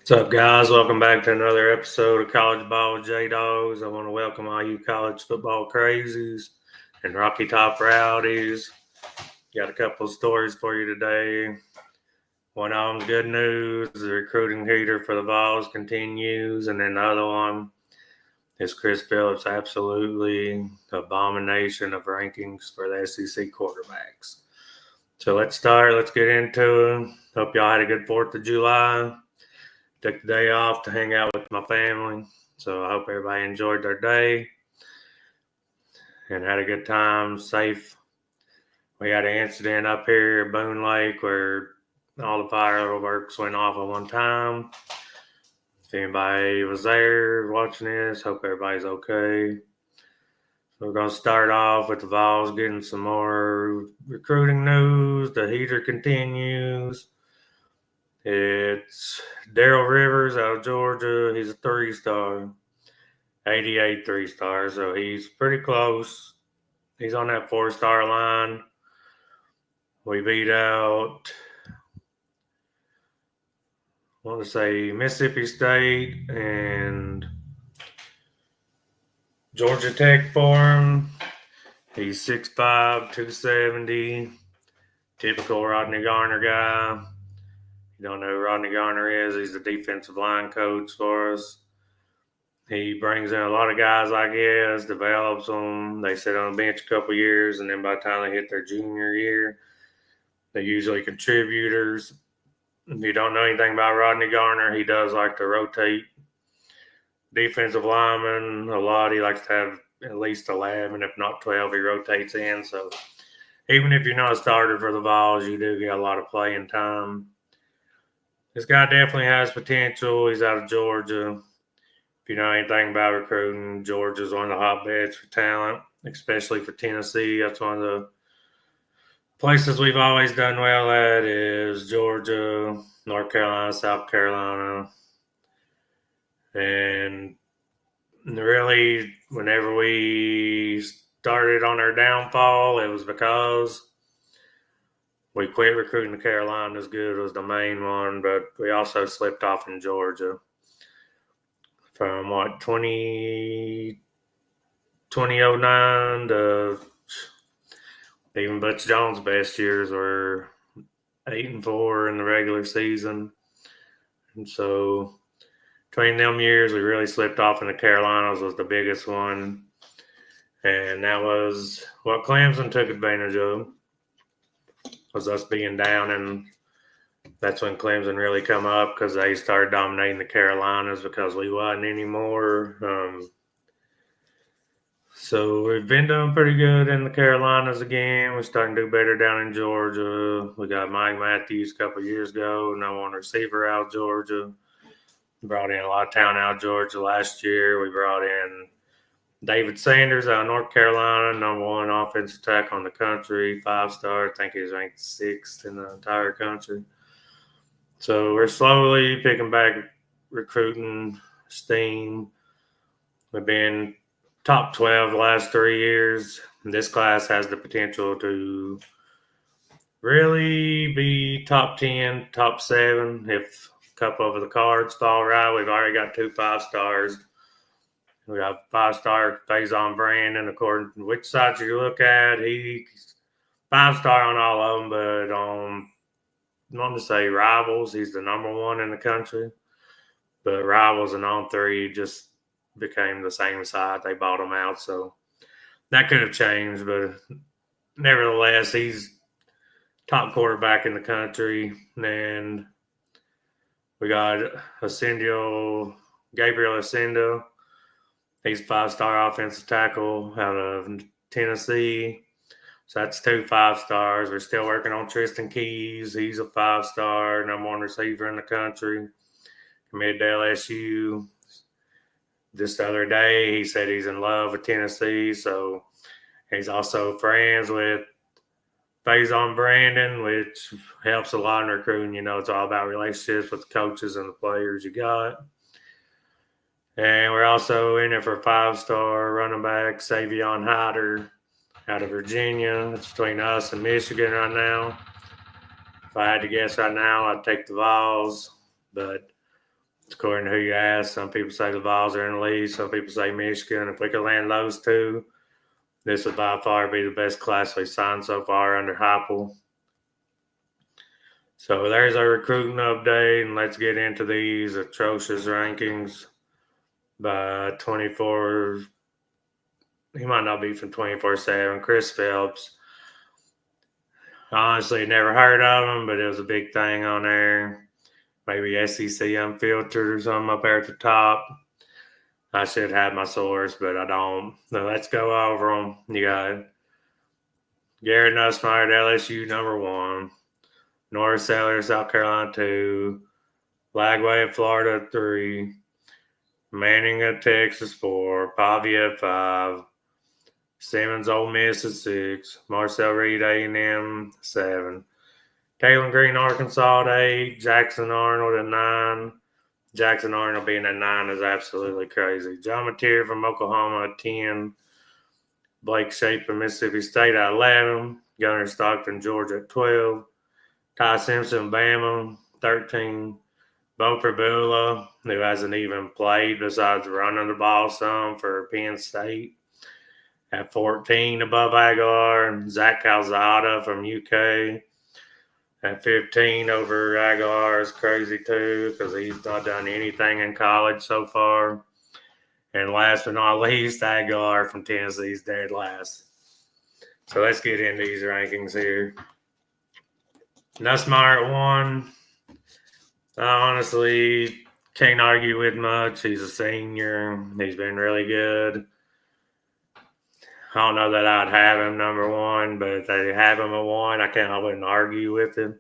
What's up, guys? Welcome back to another episode of College Ball with J-Dogs. I want to welcome all you college football crazies and Rocky Top rowdies. Got a couple of stories for you today. One of them's good news. The recruiting heater for the Vols continues. And then the other one is Chris Phillips' absolutely abomination of rankings for the SEC quarterbacks. So let's start. Let's get into it. Hope y'all had a good 4th of July. Took the day off to hang out with my family. So I hope everybody enjoyed their day and had a good time, safe. We had an incident up here at Boone Lake where all the fireworks went off at one time. If anybody was there watching this, hope everybody's okay. So we're going to start off with the Vols getting some more recruiting news. The heater continues. It's Daryl Rivers out of Georgia. He's a 3-star, 88 3-star, so he's pretty close. He's on that 4-star line. We beat out, I want to say, Mississippi State and Georgia Tech for him. He's 6'5", 270, typical Rodney Garner guy. You don't know who Rodney Garner is. He's the defensive line coach for us. He brings in a lot of guys, I guess, develops them. They sit on the bench a couple years, and then by the time they hit their junior year, they're usually contributors. If you don't know anything about Rodney Garner, he does like to rotate defensive linemen a lot. He likes to have at least 11, if not 12, he rotates in. So even if you're not a starter for the Vols, you do get a lot of playing time. This guy definitely has potential. He's out of Georgia. If you know anything about recruiting, Georgia's one of the hotbeds for talent, especially for Tennessee. That's one of the places we've always done well at is Georgia, North Carolina, South Carolina. And really, whenever we started on our downfall, it was because we quit recruiting the Carolinas. Good was the main one, but we also slipped off in Georgia. From 2009 to even Butch Jones' best years were 8-4 in the regular season. And so between them years, we really slipped off, and the Carolinas was the biggest one. And that was what Clemson took advantage of, was us being down, and that's when Clemson really come up because they started dominating the Carolinas because we wasn't anymore. So we've been doing pretty good in the Carolinas again. We're starting to do better down in Georgia. We got Mike Matthews a couple of years ago, number one receiver out of Georgia. We brought in a lot of talent out of Georgia last year. We brought in David Sanders out of North Carolina, number one offensive tackle in the country, 5-star. I think he's ranked 6th in the entire country. So we're slowly picking back recruiting steam. We've been top 12 the last 3 years. This class has the potential to really be top 10, top 7 if a couple of the cards fall right. We've already got 2 5-stars. We got 5-star Faison Brandon, according to which side you look at. He's 5-star on all of them, but on, I want to say Rivals, he's the number one in the country. But Rivals and On 3 just became the same side. They bought him out, so that could have changed. But nevertheless, he's top quarterback in the country. And we got Gabriel Ascendio. He's a 5-star offensive tackle out of Tennessee. So that's 2 5-stars. We're still working on Tristan Keys. He's a 5-star, number one receiver in the country. Committed to LSU. Just the other day, he said he's in love with Tennessee. So he's also friends with Faison Brandon, which helps a lot in recruiting. You know, it's all about relationships with the coaches and the players you got. And we're also in it for 5-star running back Savion Hyder out of Virginia. It's between us and Michigan right now. If I had to guess right now, I'd take the Vols. But It's according to who you ask. Some people say the Vols are in the lead. Some people say Michigan. If we could land those two, this would by far be the best class we've signed so far under Heupel. So there's our recruiting update, and let's get into these atrocious rankings by 24. He might not be from 24/7. Chris Phelps. Honestly, never heard of him, but it was a big thing on there. Maybe SEC Unfiltered or something up there at the top. I should have my source, but I don't. So let's go over them. You got Garrett Nussmeier at LSU, number 1. Norris Seller, South Carolina, 2. Lagway at Florida, 3. Manning at Texas, 4. Pavia at 5. Simmons, Ole Miss at 6. Marcel Reed, A&M, 7. Taylor Green, Arkansas at 8. Jackson Arnold at 9. Jackson Arnold being at 9 is absolutely crazy. John Mateer from Oklahoma at 10. Blake Shape from Mississippi State at 11. Gunnar Stockton, Georgia at 12. Ty Simpson, Bama, 13. Bo Prabula, who hasn't even played besides running the ball some for Penn State, at 14 above Aguilar. Zach Calzada from UK at 15 over Aguilar is crazy too because he's not done anything in college so far. And last but not least, Aguilar from Tennessee is dead last. So let's get into these rankings here. Nussmeier at 1. I honestly can't argue with much. He's a senior. He's been really good. I don't know that I'd have him number 1, but if they have him at 1, I wouldn't argue with him.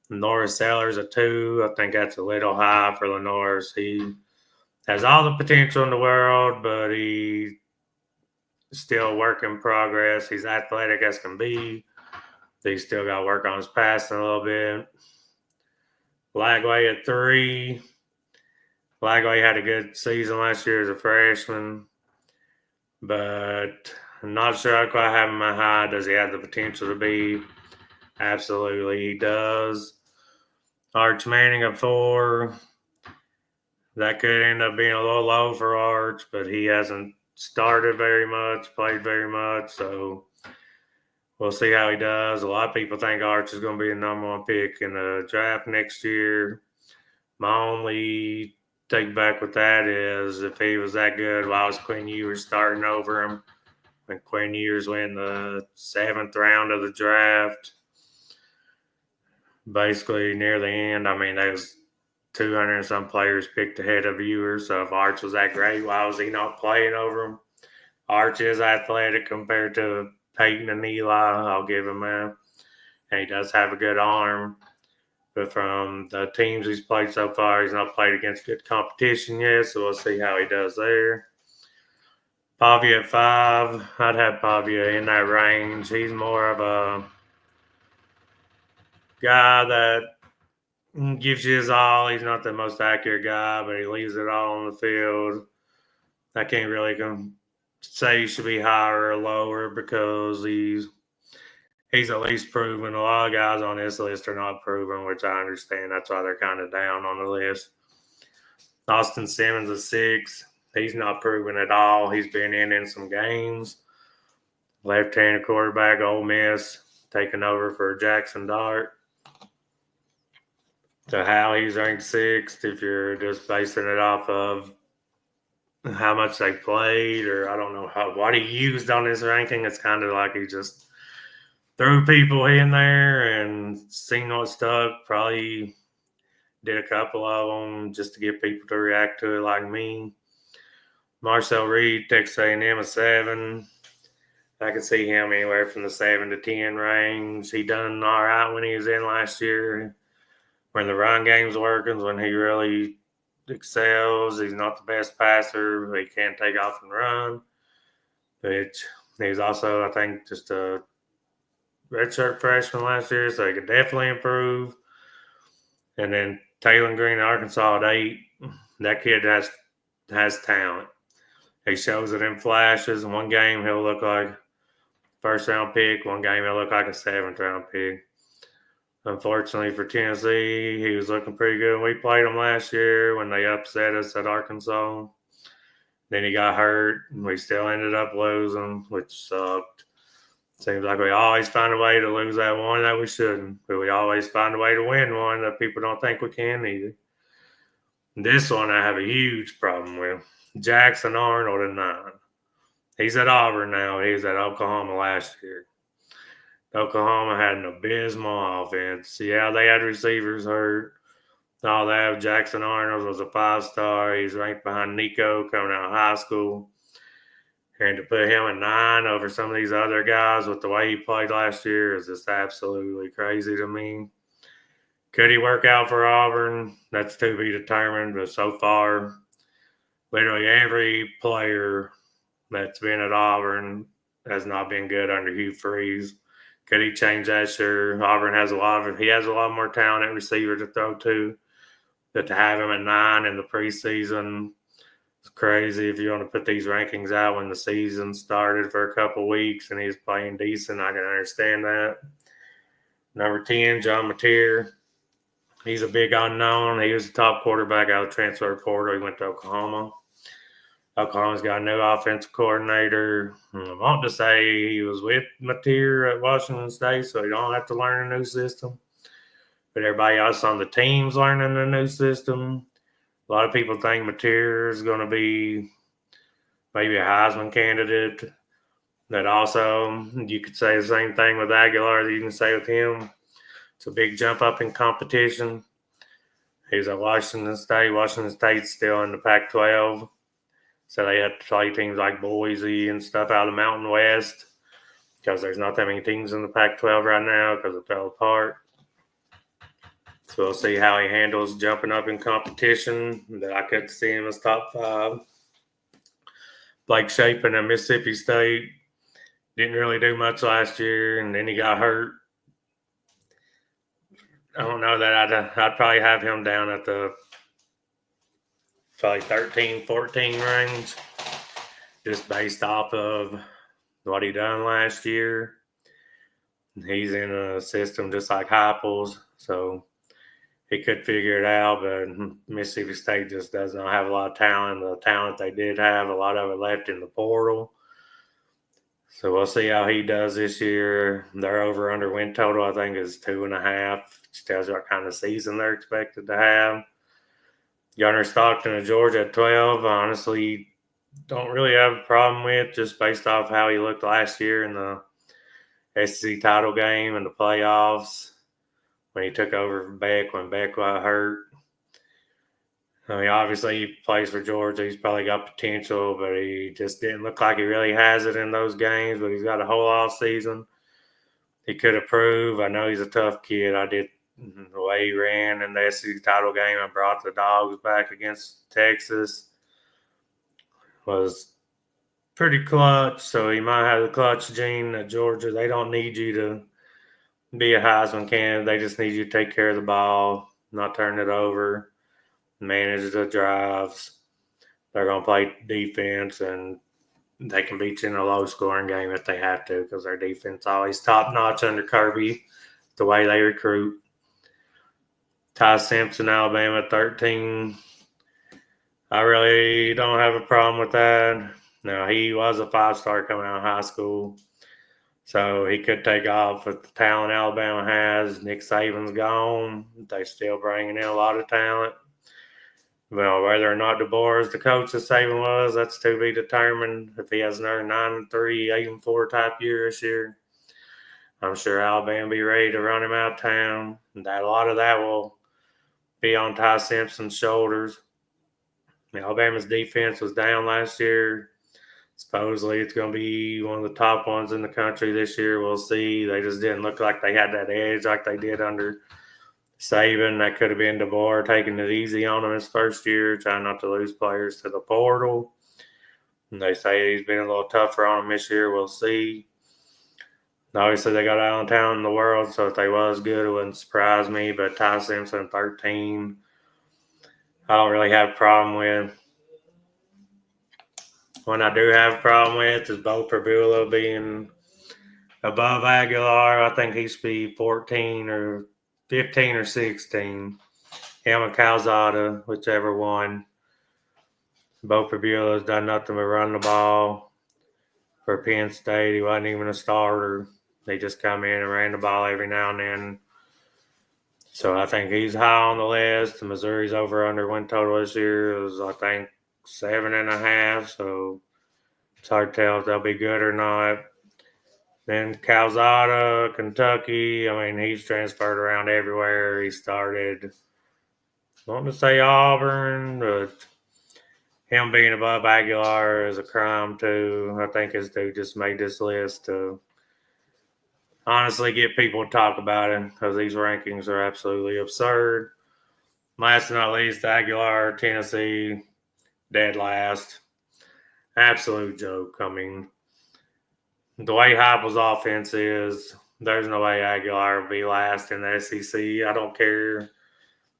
Norris Sellers at 2. I think that's a little high for Norris. He has all the potential in the world, but he's still a work in progress. He's athletic as can be. He's still got to work on his passing a little bit. Lagway at 3. Lagway had a good season last year as a freshman, but I'm not sure I quite have him that high. Does he have the potential to be? Absolutely, he does. Arch Manning at 4. That could end up being a little low for Arch, but he hasn't started very much, played very much, so we'll see how he does. A lot of people think Arch is going to be the number 1 pick in the draft next year. My only take back with that is if he was that good, why was Quinn Ewers starting over him? When Quinn Ewers went the 7th round of the draft, basically near the end. I mean, there was 200 and some players picked ahead of Ewers. So if Arch was that great, why was he not playing over him? Arch is athletic compared to Peyton and Eli. I'll give him that. And he does have a good arm. But from the teams he's played so far, he's not played against good competition yet. So we'll see how he does there. Pavia at 5. I'd have Pavia in that range. He's more of a guy that gives you his all. He's not the most accurate guy, but he leaves it all on the field. I can't really say he should be higher or lower because he's at least proven. A lot of guys on this list are not proven, which I understand. That's why they're kind of down on the list. Austin Simmons at 6. He's not proven at all. He's been in some games. Left-handed quarterback, Ole Miss, taking over for Jackson Dart. So how he's ranked 6th, if you're just basing it off of how much they played, or I don't know what he used on his ranking, it's kind of like he just threw people in there and seen what stuck. Probably did a couple of them just to get people to react to it like me. Marcel Reed, Texas A&M at 7. I could see him anywhere from the 7 to 10 range. He done all right when he was in last year. When the run game's working, when he really excels. He's not the best passer. He can't take off and run. But he's also, I think, just a redshirt freshman last year, so he could definitely improve. And then Taylor Green, Arkansas at 8. That kid has talent. He shows it in flashes. One game he'll look like first-round pick. One game he'll look like a 7th-round pick. Unfortunately for Tennessee, he was looking pretty good. We played him last year when they upset us at Arkansas. Then he got hurt, and we still ended up losing, which sucked. Seems like we always find a way to lose that one that we shouldn't, but we always find a way to win one that people don't think we can either. This one I have a huge problem with. Jackson Arnold at 9. He's at Auburn now. He was at Oklahoma last year. Oklahoma had an abysmal offense. Yeah, they had receivers hurt. All that. Jackson Arnold was a 5-star. He's ranked behind Nico coming out of high school. And to put him at 9 over some of these other guys with the way he played last year is just absolutely crazy to me. Could he work out for Auburn? That's to be determined. But so far, literally every player that's been at Auburn has not been good under Hugh Freeze. Could he change that? Sure. Auburn has a lot more talent at receiver to throw to. But to have him at 9 in the preseason, it's crazy. If you want to put these rankings out when the season started for a couple weeks and he's playing decent, I can understand that. Number 10, John Mateer. He's a big unknown. He was the top quarterback out of the transfer portal. He went to Oklahoma. Oklahoma's got a new offensive coordinator. I want to say he was with Mateer at Washington State, so he don't have to learn a new system. But everybody else on the team's learning a new system. A lot of people think Mateer is going to be maybe a Heisman candidate. That also, you could say the same thing with Aguilar that you can say with him. It's a big jump up in competition. He's at Washington State. Washington State's still in the Pac-12. So they have to play teams like Boise and stuff out of the Mountain West because there's not that many teams in the Pac-12 right now because it fell apart. So we'll see how he handles jumping up in competition. That I could see him as top 5. Blake Shapen at Mississippi State didn't really do much last year, and then he got hurt. I don't know that I'd probably have him down at the probably 13, 14 range, just based off of what he done last year. He's in a system just like Heupel's, so he could figure it out, but Mississippi State just does not have a lot of talent. The talent they did have, a lot of it left in the portal. So we'll see how he does this year. Their over-under win total, I think, is 2.5, which tells you what kind of season they're expected to have. Gunnar Stockton of Georgia at 12, honestly, don't really have a problem with, just based off how he looked last year in the SEC title game and the playoffs when he took over from Beck when Beck got hurt. I mean, obviously he plays for Georgia. He's probably got potential, but he just didn't look like he really has it in those games. But he's got a whole off season. He could improve. I know he's a tough kid. I did the way he ran in the SEC title game and brought the Dogs back against Texas was pretty clutch. So he might have the clutch gene at Georgia. They don't need you to be a Heisman candidate. They just need you to take care of the ball, not turn it over, manage the drives. They're going to play defense, and they can beat you in a low-scoring game if they have to because their defense always top-notch under Kirby, the way they recruit. Ty Simpson, Alabama, 13. I really don't have a problem with that. Now, he was a 5-star coming out of high school, so he could take off with the talent Alabama has. Nick Saban's gone. They're still bringing in a lot of talent. Well, whether or not DeBoer is the coach that Saban was, that's to be determined. If he has another 9-3, 8-4 type year this year, I'm sure Alabama will be ready to run him out of town. And a lot of that will be on Ty Simpson's shoulders. Alabama's defense was down last year. Supposedly it's going to be one of the top ones in the country this year. We'll see. They just didn't look like they had that edge like they did under Saban. That could have been DeBoer taking it easy on him his first year, trying not to lose players to the portal. And they say he's been a little tougher on them this year. We'll see. Obviously, they got Allentown in the world, so if they was good, it wouldn't surprise me. But Ty Simpson, 13, I don't really have a problem with. One I do have a problem with is Bo Perbula being above Aguilar. I think he should be 14 or 15 or 16. Him and Calzada, whichever one. Bo Pribula's done nothing but run the ball for Penn State. He wasn't even a starter. They just come in and ran the ball every now and then. So I think he's high on the list. The Missouri's over under win total this year is, I think, 7.5. So it's hard to tell if they'll be good or not. Then Calzada, Kentucky. I mean, he's transferred around everywhere. He started, I want to say Auburn, but him being above Aguilar is a crime too. I think his dude just made this list to honestly get people to talk about it because these rankings are absolutely absurd. Last but not least, Aguilar, Tennessee, dead last. Absolute joke. I mean, the way Heupel's offense is, there's no way Aguilar will be last in the SEC. I don't care.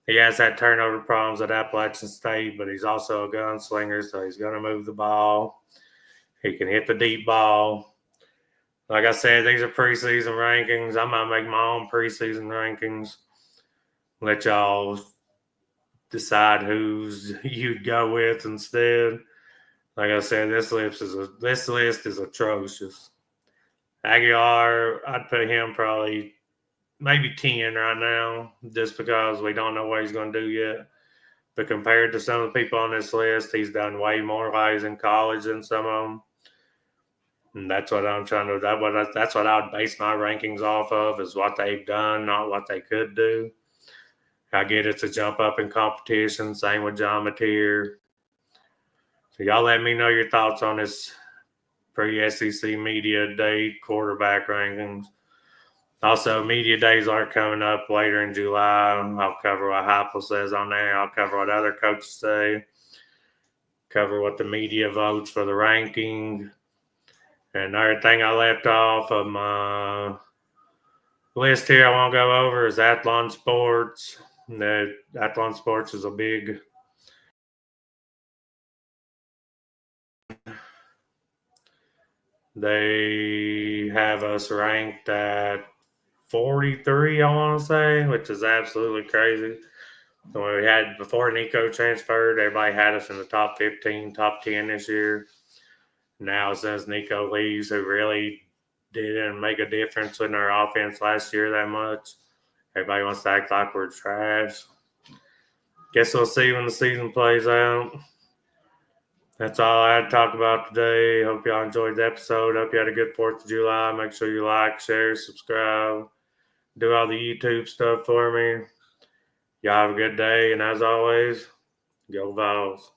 He has had turnover problems at Appalachian State, but he's also a gunslinger, so he's going to move the ball. He can hit the deep ball. Like I said, these are preseason rankings. I might make my own preseason rankings. Let y'all decide who's you'd go with instead. Like I said, this list is atrocious. Aguilar, I'd put him probably maybe 10 right now, just because we don't know what he's going to do yet. But compared to some of the people on this list, he's done way more while he's in college than some of them. And that's what I'm trying to. That's what I would base my rankings off of, is what they've done, not what they could do. I get it's a jump up in competition. Same with John Mateer. So y'all let me know your thoughts on this pre-SEC Media Day quarterback rankings. Also, Media Days are coming up later in July. I'll cover what Heupel says on there. I'll cover what other coaches say. Cover what the media votes for the ranking. And another thing I left off of my list here I won't go over is Athlon Sports. Athlon Sports is a big they have us ranked at 43, I want to say, which is absolutely crazy. When we had before Nico transferred, everybody had us in the top 15, top 10 this year. Now, since Nico leaves, who really didn't make a difference in our offense last year that much, everybody wants to act like we're trash. Guess we'll see when the season plays out. That's all I had to talk about today. Hope y'all enjoyed the episode. Hope you had a good 4th of July. Make sure you like, share, subscribe. Do all the YouTube stuff for me. Y'all have a good day. And as always, go Vols.